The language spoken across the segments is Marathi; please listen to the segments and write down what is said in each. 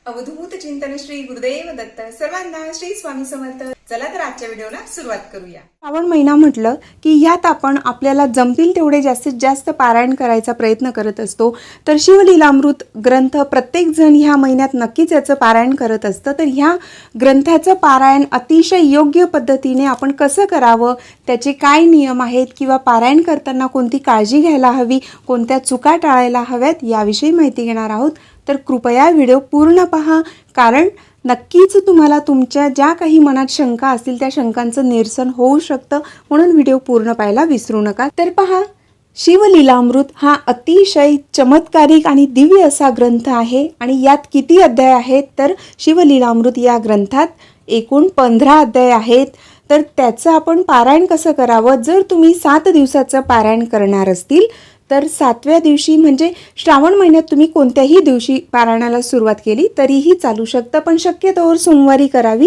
अवधूत चिंतन श्री गुरुदेव दत्त सर्वांना श्री स्वामी समर्थ। चला तर आजच्या व्हिडिओला सुरुवात करूया। श्रावण महिना म्हटलं की यात आपण आपल्याला जमतील तेवढे जास्तीत जास्त पारायण करायचा प्रयत्न करत असतो। तर शिवलीलामृत ग्रंथ प्रत्येक जण ह्या महिन्यात नक्कीच याचं पारायण करत असतं। तर ह्या ग्रंथाचं पारायण अतिशय योग्य पद्धतीने आपण कसं करावं, त्याचे काय नियम आहेत किंवा पारायण करताना कोणती काळजी घ्यायला हवी, कोणत्या चुका टाळायला हव्यात याविषयी माहिती घेणार आहोत। तर कृपया व्हिडिओ पूर्ण पहा, कारण नक्कीच तुम्हाला तुमच्या ज्या काही मनात शंका असतील त्या शंकांचं निरसन होऊ शकतं, म्हणून व्हिडिओ पूर्ण पाहायला विसरू नका। तर पहा, शिवलीलामृत हा अतिशय चमत्कारिक आणि दिव्य असा ग्रंथ आहे आणि यात किती अध्याय आहेत तर शिवलीलामृत या ग्रंथात एकूण 15 अध्याय आहेत। तर त्याचं आपण पारायण कसं करावं, जर तुम्ही 7 दिवसाचं पारायण करणार असतील तर 7व्या दिवशी म्हणजे श्रावण महिन्यात तुम्ही कोणत्याही दिवशी पारायणाला सुरुवात केली तरीही चालू शकतं, पण शक्यतोवर सोमवारी करावी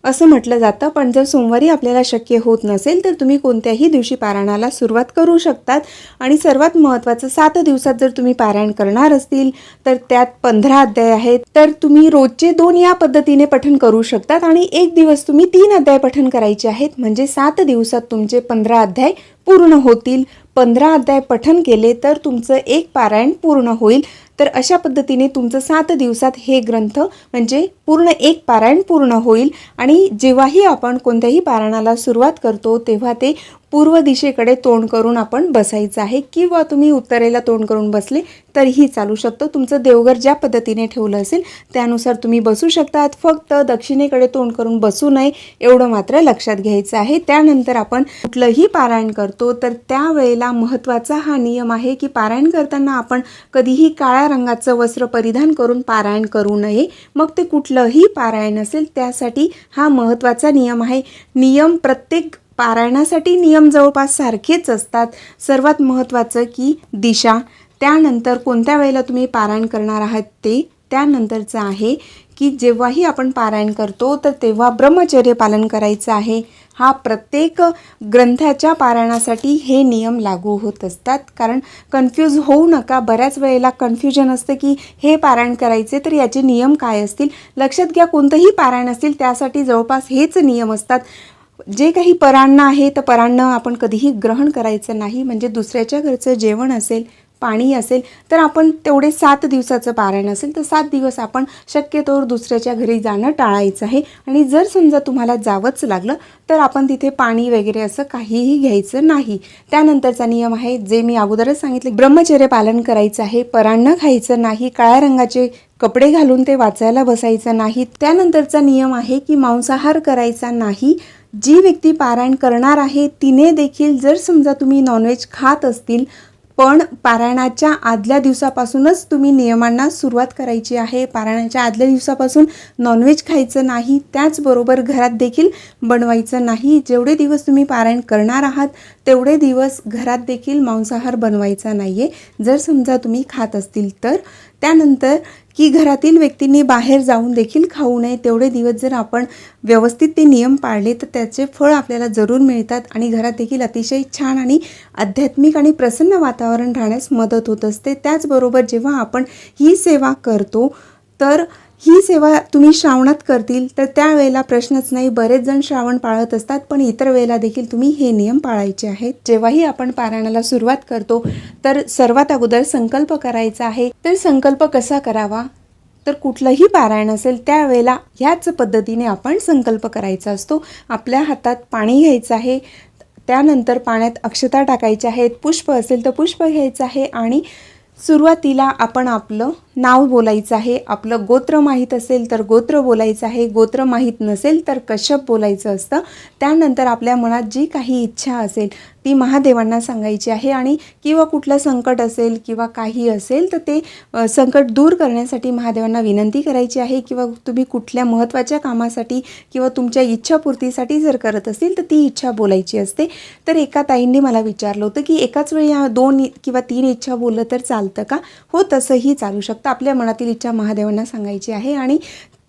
असं म्हटलं जातं। पण जर सोमवारी आपल्याला शक्य होत नसेल तर तुम्ही कोणत्याही दिवशी पारायणाला सुरुवात करू शकतात। आणि सर्वात महत्त्वाचं, 7 दिवसात जर तुम्ही पारायण करणार असतील तर त्यात 15 अध्याय आहेत, तर तुम्ही रोजचे 2 या पद्धतीने पठण करू शकतात आणि एक दिवस तुम्ही 3 अध्याय पठण करायचे आहेत, म्हणजे 7 दिवसात तुमचे 15 अध्याय पूर्ण होतील। 15 अध्याय पठण केले तर तुमचं एक पारायण पूर्ण होईल। तर अशा पद्धतीने तुमचं 7 दिवसात हे ग्रंथ म्हणजे पूर्ण एक पारायण पूर्ण होईल। आणि जेव्हाही आपण कोणत्याही पारायणाला सुरुवात करतो तेव्हा ते पूर्व दिशेकडे तोंड करून आपण बसायचं आहे, किंवा तुम्ही उत्तरेला तोंड करून बसले तरीही चालू शकतो। तुमचं देवघर ज्या पद्धतीने ठेवलं असेल त्यानुसार तुम्ही बसू शकतात, फक्त दक्षिणेकडे तोंड करून बसू नये एवढं मात्र लक्षात घ्यायचं आहे। त्यानंतर आपण कुठलंही पारायण करतो तर त्यावेळेला महत्त्वाचा हा नियम आहे की पारायण करताना आपण कधीही काळ्या रंगाचं वस्त्र परिधान करून पारायण करू नये, मग ते कुठलंही पारायण असेल त्यासाठी हा महत्त्वाचा नियम आहे। नियम प्रत्येक पारायणासाठी नियम जवळपास सारखेच असतात। सर्वात महत्त्वाचं की दिशा, त्यानंतर कोणत्या वेळेला तुम्ही पारायण करणार आहात ते, त्यानंतरचं आहे की जेव्हाही आपण पारायण करतो तर तेव्हा ब्रह्मचर्य पालन करायचं आहे। हा प्रत्येक ग्रंथाच्या पारायणासाठी हे नियम लागू होत असतात, कारण कन्फ्यूज होऊ नका। बऱ्याच वेळेला कन्फ्युजन असतं की हे पारायण करायचे तर याचे नियम काय असतील। लक्षात घ्या, कोणतंही पारायण असतील त्यासाठी जवळपास हेच नियम असतात। जे काही परान्न आहे तर परान्न आपण कधीही ग्रहण करायचं नाही, म्हणजे दुसऱ्याच्या घरचं जेवण असेल, पाणी असेल तर आपण तेवढे 7 दिवसाचं पारायण असेल तर 7 दिवस आपण शक्यतोवर दुसऱ्याच्या घरी जाणं टाळायचं आहे। आणि जर समजा तुम्हाला जावंच लागलं तर आपण तिथे पाणी वगैरे असं काहीही घ्यायचं नाही। त्यानंतरचा नियम आहे जे मी अगोदरच सांगितलं, ब्रह्मचर्य पालन करायचं आहे, परान्न खायचं नाही, काळ्या रंगाचे कपडे घालून ते वाचायला बसायचं नाही। त्यानंतरचा नियम आहे की मांसाहार करायचा नाही। जी व्यक्ती पारायण करणार आहे तिने देखील, जर समजा तुम्ही नॉनव्हेज खात असतील पण पारायणाच्या आदल्या दिवसापासूनच तुम्ही नियमांना सुरुवात करायची आहे। पारायणाच्या आदल्या दिवसापासून नॉनव्हेज खायचं नाही, त्याचबरोबर घरात देखील बनवायचं नाही। जेवढे दिवस तुम्ही पारायण करणार आहात तेवढे दिवस घरात देखील मांसाहार बनवायचा नाही आहे, जर समजा तुम्ही खात असतील तर। त्यानंतर की घरातील व्यक्तींनी बाहेर जाऊन देखील खाऊ नये, तेवढे दिवस जर आपण व्यवस्थित ते नियम पाळले तर त्याचे फळ आपल्याला जरूर मिळतात आणि घरात देखील अतिशय छान आणि आध्यात्मिक आणि प्रसन्न वातावरण राहण्यास मदत होत असते। त्याचबरोबर जेव्हा आपण ही सेवा करतो तर ही सेवा तुम्ही श्रावणात करतील तर त्यावेळेला प्रश्नच नाही। बरेच जण श्रावण पाळत असतात पण इतर वेळेला देखील तुम्ही हे नियम पाळायचे आहेत। जेव्हाही आपण पारायणाला सुरुवात करतो तर सर्वात अगोदर संकल्प करायचा आहे। तर संकल्प कसा करावा, तर कुठलंही पारायण असेल त्यावेळेला ह्याच पद्धतीने आपण संकल्प करायचा असतो। आपल्या हातात पाणी घ्यायचं आहे, त्यानंतर पाण्यात अक्षता टाकायच्या आहेत, पुष्प असेल तर पुष्प घ्यायचं आहे आणि सुरुवातीला आपण आपलं नाव बोलायचं आहे। आपलं गोत्र माहीत असेल तर गोत्र बोलायचं आहे, गोत्र माहीत नसेल तर कश्यप बोलायचं असतं। त्यानंतर आपल्या मनात जी काही इच्छा असेल ती महादेवांना सांगायची आहे आणि किंवा कुठलं संकट असेल किंवा काही असेल तर ते संकट दूर करण्यासाठी महादेवांना विनंती करायची आहे, किंवा तुम्ही कुठल्या महत्त्वाच्या कामासाठी किंवा तुमच्या इच्छापूर्तीसाठी जर करत असेल तर ती इच्छा बोलायची असते। तर एका ताईंनी मला विचारलं होतं की एकाच वेळी 2 किंवा 3 इच्छा बोललं तर चालतं का? हो, तसंही चालू शकतं। आपल्या मनातील इच्छा महादेवांना सांगायची आहे आणि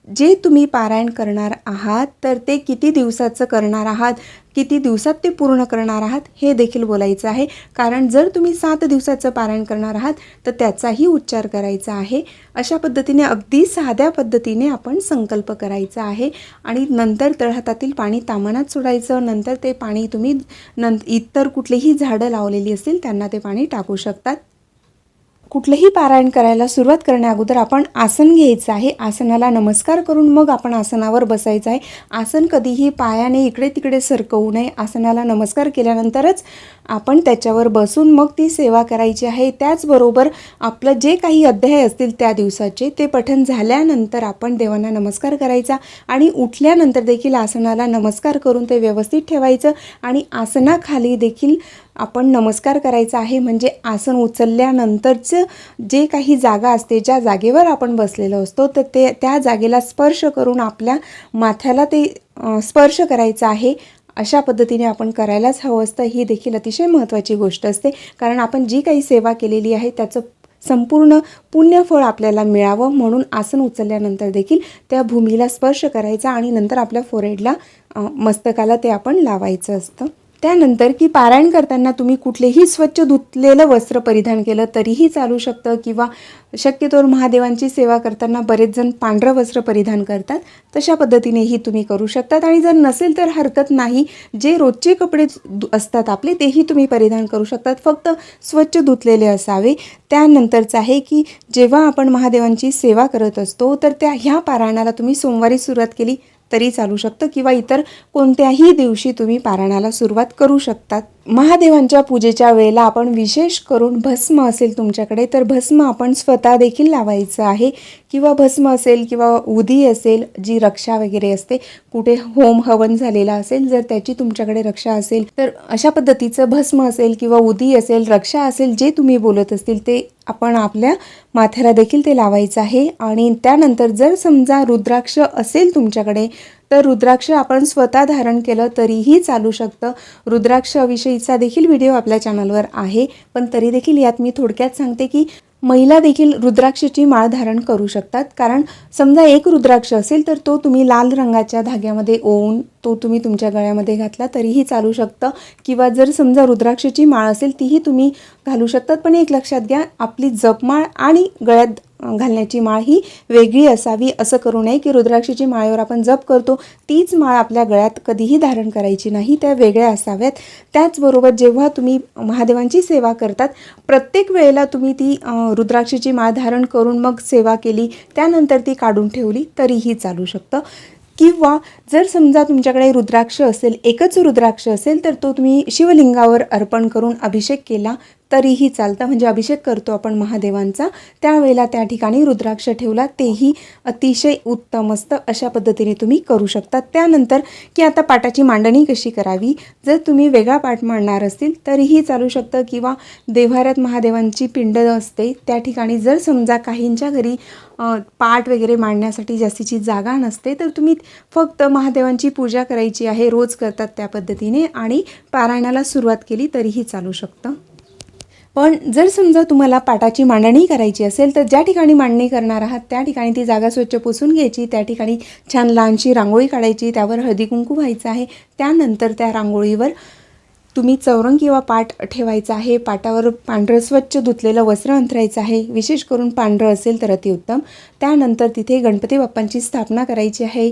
जे तुम्ही पारायण करणार आहात तर ते किती दिवसाचं करणार आहात, किती दिवसात ते पूर्ण करणार आहात हे देखील बोलायचं आहे. कारण जर तुम्ही 7 दिवसाचं पारायण करणार आहात तर त्याचाही उच्चार करायचा आहे. अशा पद्धतीने अगदी साध्या पद्धतीने आपण संकल्प करायचा आहे आणि नंतर तळहातातील पाणी तामणात सोडायचं. नंतर ते पाणी तुम्ही इतर कुठलीही झाडं लावलेली असतील त्यांना ते पाणी टाकू शकतात. कुठलंही पारायण करायला सुरुवात करण्या अगोदर आपण आसन घ्यायचं आहे. आसनाला नमस्कार करून मग आपण आसनावर बसायचं आहे. आसन कधीही पायाने इकडे तिकडे सरकवू नये. आसनाला नमस्कार केल्यानंतरच आपण त्याच्यावर बसून मग ती सेवा करायची आहे. त्याचबरोबर आपलं जे काही अध्याय असतील त्या दिवसाचे ते पठण झाल्यानंतर आपण देवांना नमस्कार करायचा आणि उठल्यानंतर देखील आसनाला नमस्कार करून ते व्यवस्थित ठेवायचं आणि आसनाखाली देखील आपण नमस्कार करायचा आहे. म्हणजे आसन उचलल्यानंतरचं जे काही जागा असते, ज्या जागेवर आपण बसलेलो असतो तर त्या जागेला स्पर्श करून आपल्या माथ्याला ते स्पर्श करायचा आहे. अशा पद्धतीने आपण करायलाच हवं असतं. ही देखील अतिशय महत्त्वाची गोष्ट असते. कारण आपण जी काही सेवा केलेली आहे त्याचं संपूर्ण पुण्यफळ आपल्याला मिळावं म्हणून आसन उचलल्यानंतर देखील त्या भूमीला स्पर्श करायचा आणि नंतर आपल्या फोरहेडला मस्तकाला ते आपण लावायचं असतं. त्यानंतर की पारायण करताना तुम्ही कुठलेही स्वच्छ धुतलेलं वस्त्र परिधान केलं तरीही चालू शकतं किंवा शक्यतोवर महादेवांची सेवा करताना बरेच जण पांढरं वस्त्र परिधान करतात. तशा पद्धतीनेही तुम्ही करू शकतात आणि जर नसेल तर हरकत नाही. जे रोजचे कपडे असतात आपले तेही तुम्ही परिधान करू शकतात. फक्त स्वच्छ धुतलेले असावे. त्यानंतरचं आहे की जेव्हा आपण महादेवांची सेवा करत असतो तर ह्या पारायणाला तुम्ही सोमवारी सुरुवात केली तरी चालू शकतं किंवा इतर कोणत्याही दिवशी तुम्ही पारायणाला सुरुवात करू शकतात. महादेवांच्या पूजेच्या वेळेला आपण विशेष करून भस्म असेल तुमच्याकडे तर भस्म आपण स्वतः देखील लावायचं आहे किंवा भस्म असेल किंवा उदी असेल जी रक्षा वगैरे असते, कुठे होम हवन झालेला असेल जर त्याची तुमच्याकडे रक्षा असेल तर अशा पद्धतीचं भस्म असेल किंवा उदी असेल, रक्षा असेल, जे तुम्ही बोलत असतील ते आपण आपल्या माथ्याला देखील ते लावायचं आहे. आणि त्यानंतर जर समजा रुद्राक्ष असेल तुमच्याकडे तर रुद्राक्ष आपण स्वतः धारण केलं तरीही चालू शकतं. रुद्राक्षविषयीचा देखील व्हिडिओ आपल्या चॅनलवर आहे, पण तरी देखील यात मी थोडक्यात सांगते की महिला देखील रुद्राक्षाची माळ धारण करू शकतात. कारण समजा एक रुद्राक्ष असेल तर तो तुम्ही लाल रंगाच्या धाग्यामध्ये ओवून तो तुम्ही तुमच्या गळ्यामध्ये घातला तरीही चालू शकतं किंवा जर समजा रुद्राक्षाची माळ असेल तीही तुम्ही घालू शकतात. पण एक लक्षात घ्या, आपली जपमाळ आणि गळ्यात घालण्याची माळ ही वेगळी असावी. असं करू नये की रुद्राक्षाची माळेवर आपण जप करतो तीच माळ आपल्या गळ्यात कधीही धारण करायची नाही, त्या वेगळ्या असाव्यात. त्याचबरोबर जेव्हा तुम्ही महादेवांची सेवा करतात प्रत्येक वेळेला तुम्ही ती रुद्राक्षाची माळ धारण करून मग सेवा केली त्यानंतर ती काढून ठेवली तरीही चालू शकतं. किंवा जर समजा तुमच्याकडे रुद्राक्ष असेल, एकच रुद्राक्ष असेल तर तो तुम्ही शिवलिंगावर अर्पण करून अभिषेक केला तरीही चालतं. म्हणजे अभिषेक करतो आपण महादेवांचा त्यावेळेला त्या ठिकाणी रुद्राक्ष ठेवला तेही अतिशय उत्तम असतं. अशा पद्धतीने तुम्ही करू शकता. त्यानंतर की आता पाटाची मांडणी कशी करावी, जर तुम्ही वेगळा पाट मांडणार असतील तरीही चालू शकतं किंवा देव्हाऱ्यात महादेवांची पिंड असते त्या ठिकाणी जर समजा काहींच्या घरी पाट वगैरे मांडण्यासाठी जास्तीची जागा नसते तर तुम्ही फक्त महादेवांची पूजा करायची आहे, रोज करतात त्या पद्धतीने, आणि पारायणाला सुरुवात केली तरीही चालू शकतं. पण जर समजा तुम्हाला पाटाची मांडणी करायची असेल तर ज्या ठिकाणी मांडणी करणार आहात त्या ठिकाणी ती जागा स्वच्छ पुसून घ्यायची. त्या ठिकाणी छान लहानशी रांगोळी काढायची, त्यावर हळदी कुंकू व्हायचं आहे. त्यानंतर त्या रांगोळीवर तुम्ही चौरंग किंवा पाट ठेवायचा आहे. पाटावर पांढरं स्वच्छ धुतलेलं वस्त्र अंथरायचं आहे, विशेष करून पांढरं असेल तर अतिउत्तम. त्यानंतर तिथे गणपती बाप्पांची स्थापना करायची आहे.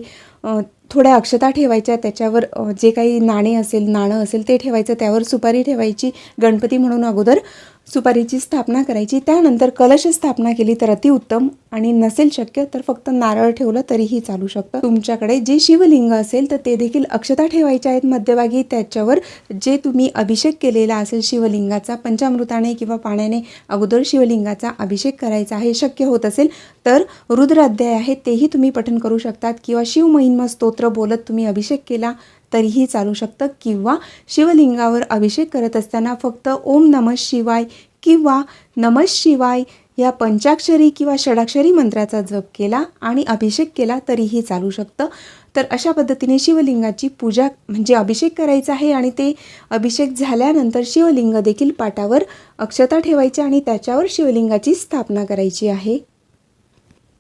थोड्या अक्षता ठेवायच्या, त्याच्यावर जे काही नाणं असेल ते ठेवायचं, त्यावर सुपारी ठेवायची. गणपती म्हणून अगोदर सुपारीची स्थापना करायची. त्यानंतर कलश स्थापना केली तर अतिउत्तम, आणि नसेल शक्य तर फक्त नारळ ठेवलं तरीही चालू शकतं. तुमच्याकडे जे शिवलिंग असेल तर ते देखील अक्षता ठेवायच्या आहेत मध्यभागी. त्याच्यावर जे तुम्ही अभिषेक केलेला असेल शिवलिंगाचा पंचामृताने किंवा पाण्याने अगोदर शिवलिंगाचा अभिषेक करायचा आहे. शक्य होत असेल तर रुद्र अध्याय आहे तेही तुम्ही पठण करू शकतात किंवा शिवमहिमा स्तोत्र बोलत तुम्ही अभिषेक केला तरीही चालू शकतं. किंवा शिवलिंगावर अभिषेक करत असताना फक्त ओम नमः शिवाय किंवा नमः शिवाय या पंचाक्षरी किंवा षडाक्षरी मंत्राचा जप केला आणि अभिषेक केला तरीही चालू शकतं. तर अशा पद्धतीने शिवलिंगाची पूजा म्हणजे अभिषेक करायचा आहे आणि ते अभिषेक झाल्यानंतर शिवलिंग देखील पाटावर अक्षता ठेवायच्या आणि त्याच्यावर शिवलिंगाची स्थापना करायची आहे.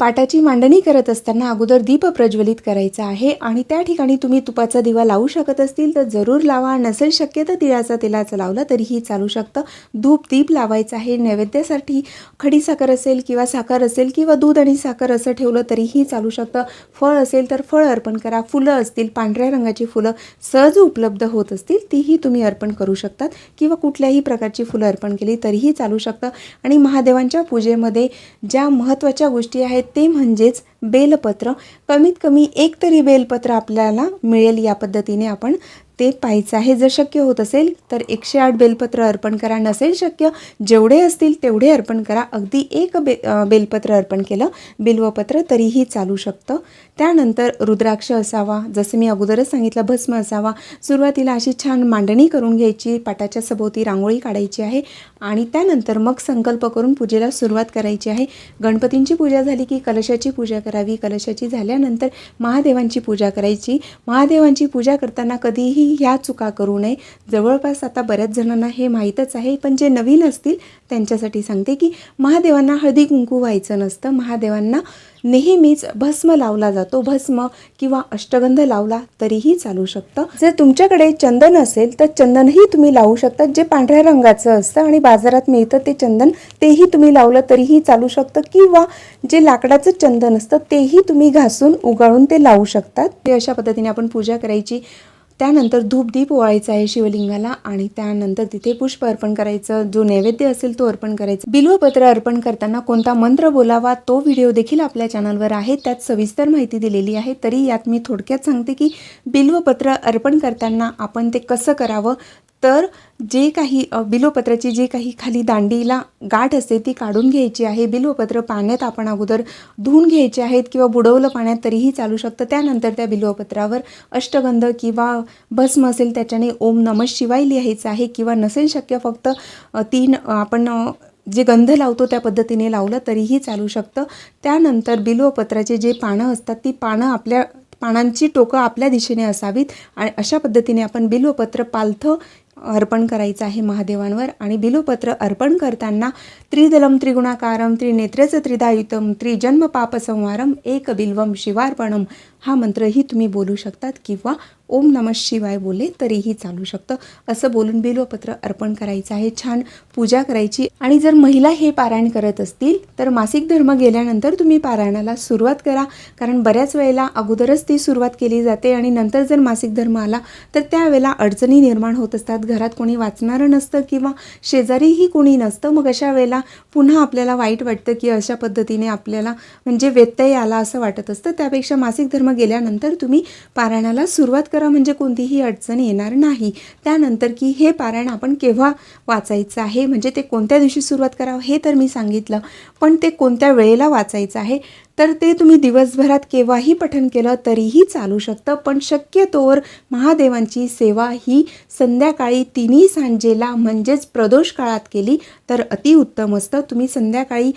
पाटाची मांडणी करत असताना अगोदर दीप प्रज्वलित करायचा आहे आणि त्या ठिकाणी तुम्ही तुपाचा दिवा लावू शकत असतील तर जरूर लावा. नसेल शक्य तर तिळाचा तेलाचा लावला तरीही चालू शकतं. धूप दीप लावायचा आहे. नैवेद्यासाठी खडीसाखर असेल किंवा साखर असेल किंवा दूध आणि साखर असं ठेवलं तरीही चालू शकतं. फळ असेल तर फळ अर्पण करा. फुलं असतील, पांढऱ्या रंगाची फुलं सहज उपलब्ध होत असतील तीही तुम्ही अर्पण करू शकतात किंवा कुठल्याही प्रकारची फुलं अर्पण केली तरीही चालू शकतं. आणि महादेवांच्या पूजेमध्ये ज्या महत्त्वाच्या गोष्टी आहेत ते म्हणजेच बेलपत्र. कमीत कमी एक तरी बेलपत्र आपल्याला मिळेल या पद्धतीने आपण ते पाहायचं आहे. जर शक्य होत असेल तर 108 बेलपत्र अर्पण करा. नसेल शक्य जेवढे असतील तेवढे अर्पण करा. अगदी एक बेलपत्र अर्पण केलं, बिल्वपत्र तरीही चालू शकतं. त्यानंतर रुद्राक्ष असावा, जसं मी अगोदरच सांगितलं भस्म असावा. सुरुवातीला अशी छान मांडणी करून घ्यायची, पाटाच्या सभोवती रांगोळी काढायची आहे आणि त्यानंतर मग संकल्प करून पूजेला सुरुवात करायची आहे. गणपतींची पूजा झाली की कलशाची पूजा करावी. कलशाची झाल्यानंतर महादेवांची पूजा करायची. महादेवांची पूजा करताना कधीही ह्या चुका करू नये. जवळपास आता बऱ्याच जणांना हे माहीतच आहे, पण जे नवीन असतील त्यांच्यासाठी सांगते की महादेवांना हळदी कुंकू व्हायचं नसतं. महादेवांना नेहमीच भस्म लावला जातो. भस्म किंवा अष्टगंध लावला तरीही चालू शकतं. जर तुमच्याकडे चंदन असेल तर चंदनही तुम्ही लावू शकता, जे पांढऱ्या रंगाचं असतं आणि बाजारात मिळतं ते चंदन, तेही तुम्ही लावलं तरीही चालू शकतं. किंवा जे लाकडाचं चंदन असतं तेही तुम्ही घासून उगाळून ते लावू शकतात. ते अशा पद्धतीने आपण पूजा करायची. त्यानंतर धूप दीप ओवाळायचा आहे शिवलिंगाला आणि त्यानंतर तिथे पुष्प अर्पण करायचं. जो नैवेद्य असेल तो अर्पण करायचा. बिल्वपत्र अर्पण करताना कोणता मंत्र बोलावा तो व्हिडिओ देखील आपल्या चॅनलवर आहे, त्यात सविस्तर माहिती दिलेली आहे. तरी यात मी थोडक्यात सांगते की बिल्वपत्र अर्पण करताना आपण ते कसं करावं. तर जे काही बिल्वपत्राची जी काही खाली दांडीला गाठ असते ती काढून घ्यायची आहे. बिल्वपत्र पाण्यात आपण अगोदर धुवून घ्यायचे आहेत किंवा बुडवलं पाण्यात तरीही चालू शकतं. त्यानंतर त्या बिल्वपत्रावर अष्टगंध किंवा भस्म असेल त्याच्याने ओम नमः शिवाय लिहायचं आहे किंवा नसेल शक्य फक्त 3 आपण जे गंध लावतो त्या पद्धतीने लावलं तरीही चालू शकतं. त्यानंतर बिल्वपत्राचे जे पानं असतात ती पानांची टोकं आपल्या दिशेने असावीत आणि अशा पद्धतीने आपण बिल्वपत्र पालथं अर्पण करायचं आहे महादेवांवर. आणि बिल्वपत्र अर्पण करताना त्रिदलम त्रिगुणाकारम त्रिनेत्रच त्रिदायुतम त्रिजन्म पापसंहारम एक बिल्वम शिवार्पणम हा मंत्रही तुम्ही बोलू शकतात किंवा ओम नमः शिवाय बोलले तरीही चालू शकतं. असं बोलून बिल्वपत्र अर्पण करायचं आहे. छान पूजा करायची. आणि जर महिला हे पारायण करत असतील तर मासिक धर्म गेल्यानंतर तुम्ही पारायणाला सुरुवात करा, कारण बऱ्याच वेळेला अगोदरच ती सुरुवात केली जाते आणि नंतर जर मासिक धर्म आला तर त्यावेळेला अडचणी निर्माण होत असतात. घरात कोणी वाचणारं नसतं किंवा शेजारीही कोणी नसतं. मग अशा वेळेला पुन्हा आपल्याला वाईट वाटतं की अशा पद्धतीने आपल्याला म्हणजे व्यत्यय आला असं वाटत असतं. त्यापेक्षा मासिक धर्म गेल्यानंतर तुम्ही पारायणाला सुरुवात करा, म्हणजे कोणतीही अडचण येणार नाही. त्यानंतर की हे पारायण आपण केव्हा वाचायचं आहे, म्हणजे ते कोणत्या दिवशी सुरुवात करावं हे तर मी सांगितलं, पण ते कोणत्या वेळेला वाचायचं आहे तर ते तुम्ही दिवसभरात केव्हाही पठण केलं तरीही चालू शकतं. पण शक्यतोवर महादेवांची सेवा ही संध्याकाळी 3 सांजेला म्हणजेच प्रदोष काळात केली तर अतिउत्तम असतं. तुम्ही संध्याकाळी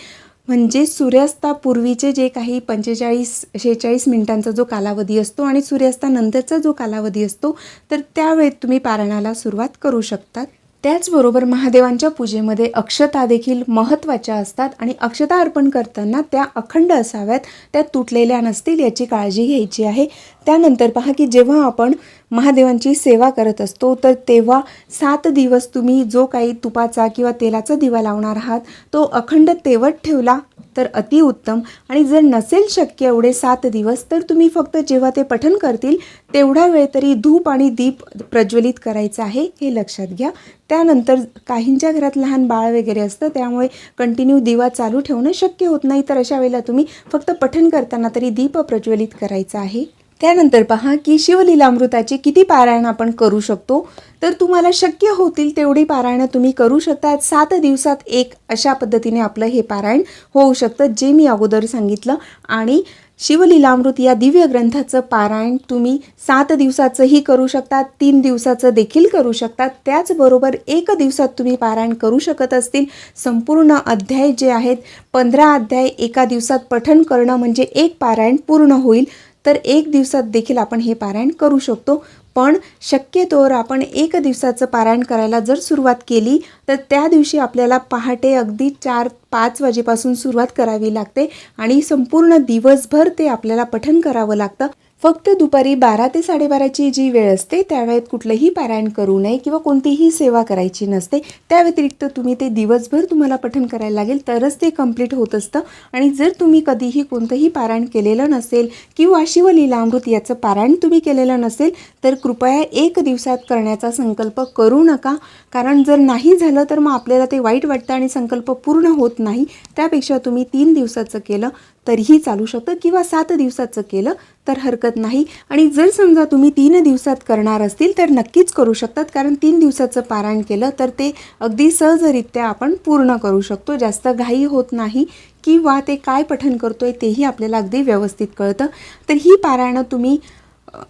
म्हणजे सूर्यास्तापूर्वीचे जे काही 45-46 मिनिटांचा जो कालावधी असतो आणि सूर्यास्तानंतरचा जो कालावधी असतो तर त्यावेळेत तुम्ही पारायणाला सुरुवात करू शकतात. त्याचबरोबर महादेवांच्या पूजेमध्ये अक्षता देखील महत्त्वाच्या असतात आणि अक्षता अर्पण करताना त्या अखंड असाव्यात, त्या तुटलेल्या नसतील याची काळजी घ्यायची आहे. त्यानंतर पहा की जेव्हा आपण महादेवांची सेवा करत असतो तर तेव्हा 7 दिवस तुम्ही जो काही तुपाचा किंवा तेलाचा दिवा लावणार आहात तो अखंड तेवत ठेवला तर अतिउत्तम. आणि जर नसेल शक्य एवढे 7 दिवस तर तुम्ही फक्त जेव्हा ते पठण करतील तेवढा वेळ तरी धूप आणि दीप प्रज्वलित करायचं आहे, हे लक्षात घ्या. त्यानंतर काहींच्या घरात लहान बाळ वगैरे असतं त्यामुळे कंटिन्यू दिवा चालू ठेवणं शक्य होत नाही, तर अशा वेळेला तुम्ही फक्त पठण करताना तरी दीप प्रज्वलित करायचा आहे. त्यानंतर पहा की शिवलीलामृताचे किती पारायण आपण करू शकतो, तर तुम्हाला शक्य होतील तेवढी पारायणं तुम्ही करू शकता. 7 दिवसात एक अशा पद्धतीने आपलं हे पारायण होऊ शकतं, जे मी अगोदर सांगितलं. आणि शिवलीलामृत या दिव्य ग्रंथाचं पारायण तुम्ही 7 दिवसाचंही करू शकता, 3 दिवसाचं देखील करू शकता. त्याचबरोबर 1 दिवसात तुम्ही पारायण करू शकत असतील. संपूर्ण अध्याय जे आहेत 15 अध्याय एका दिवसात पठण करणं म्हणजे एक पारायण पूर्ण होईल, तर 1 दिवसात देखील आपण हे पारायण करू शकतो. पण शक्यतोवर आपण 1 दिवसाचं पारायण करायला जर सुरुवात केली तर त्या दिवशी आपल्याला पहाटे अगदी 4-5 वाजेपासून सुरुवात करावी लागते आणि संपूर्ण दिवसभर ते आपल्याला पठण करावं लागतं. फक्त दुपारी 12 ते 12:30ची जी वेळ असते त्यावेळेत कुठलंही पारायण करू नये किंवा कोणतीही सेवा करायची नसते. त्या व्यतिरिक्त तुम्ही ते दिवसभर तुम्हाला पठण करायला लागेल तरच ते कंप्लीट होत असतं. आणि जर तुम्ही कधीही कोणतंही पारायण केलेलं नसेल किंवा शिवलीलामृत याचं पारायण तुम्ही केलेलं नसेल तर कृपया 1 दिवसात करण्याचा संकल्प करू नका. कारण जर नाही झालं तर मग आपल्याला ते वाईट वाटतं आणि संकल्प पूर्ण होत नाही. त्यापेक्षा तुम्ही 3 दिवसाचं केलं तरीही चालू शकतं किंवा 7 दिवसाचं केलं तर हरकत नाही. आणि जर समजा तुम्ही 3 दिवसात करणार असतील तर नक्कीच करू शकतात. कारण 3 दिवसाचं पारायण केलं तर ते अगदी सहजरित्या आपण पूर्ण करू शकतो. जास्त घाई होत नाही किंवा ते काय पठण करतोय तेही आपल्याला अगदी व्यवस्थित कळतं. तर ही पारायणं तुम्ही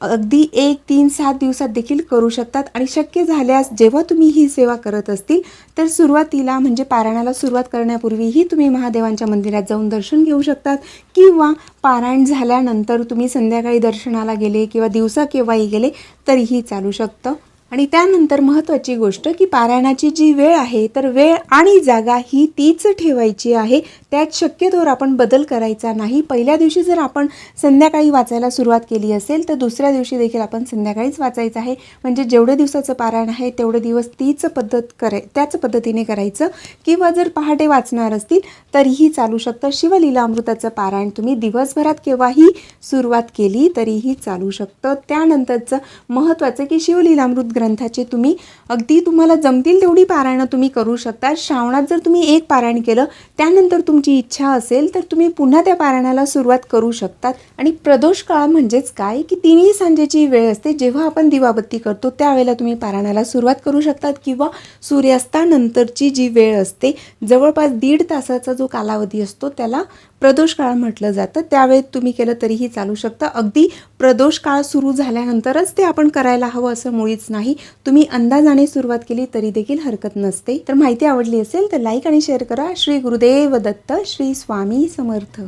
अगदी 1, 3, 7 दिवसात देखील करू शकतात. आणि शक्य झाल्यास जेव्हा तुम्ही ही सेवा करत असतील तर सुरुवातीला म्हणजे पारायणाला सुरुवात करण्यापूर्वीही तुम्ही महादेवांच्या मंदिरात जाऊन दर्शन घेऊ शकतात किंवा पारायण झाल्यानंतर तुम्ही संध्याकाळी दर्शनाला गेले किंवा दिवसा केव्हाही गेले तरीही चालू शकतं. आणि त्यानंतर महत्त्वाची गोष्ट की पारायणाची जी वेळ आहे तर वेळ आणि जागा ही तीच ठेवायची आहे. त्यात शक्यतोवर आपण बदल करायचा नाही. पहिल्या दिवशी जर आपण संध्याकाळी वाचायला सुरुवात केली असेल तर दुसऱ्या दिवशी देखील आपण संध्याकाळीच वाचायचं आहे. म्हणजे जेवढे दिवसाचं पारायण आहे तेवढे दिवस त्याच पद्धतीने करायचं. किंवा जर पहाटे वाचणार असतील तरीही चालू शकतं. शिवलीलामृताचं पारायण तुम्ही दिवसभरात केव्हाही सुरुवात केली तरीही चालू शकतं. त्यानंतरचं महत्त्वाचं की शिवलीलामृत ग्रंथाचे तुम्ही अगदी तुम्हाला जमतील तेवढी पारायणं तुम्ही करू शकता. श्रावणात जर तुम्ही 1 पारायण केलं त्यानंतर तुमची इच्छा असेल तर तुम्ही पुन्हा त्या पारायणाला सुरुवात करू शकतात. आणि प्रदोष काळ म्हणजेच काय की 3 सांजेची वेळ असते. जेव्हा आपण दिवाबत्ती करतो त्यावेळेला तुम्ही पारायणाला सुरुवात करू शकतात किंवा सूर्यास्तानंतरची जी वेळ असते जवळपास 1.5 तासाचा जो कालावधी असतो त्याला प्रदोष काळ म्हटलं जातं. त्यावेळेत तुम्ही केलं तरीही चालू शकतं. अगदी प्रदोष काळ सुरू झाल्यानंतरच ते आपण करायला हवं असं मुळीच नाही. तुम्ही अंदाजाने सुरुवात केली तरी देखील हरकत नसते. तर माहिती आवडली असेल तर लाईक आणि शेअर करा. श्री गुरुदेव दत्त. श्री स्वामी समर्थ.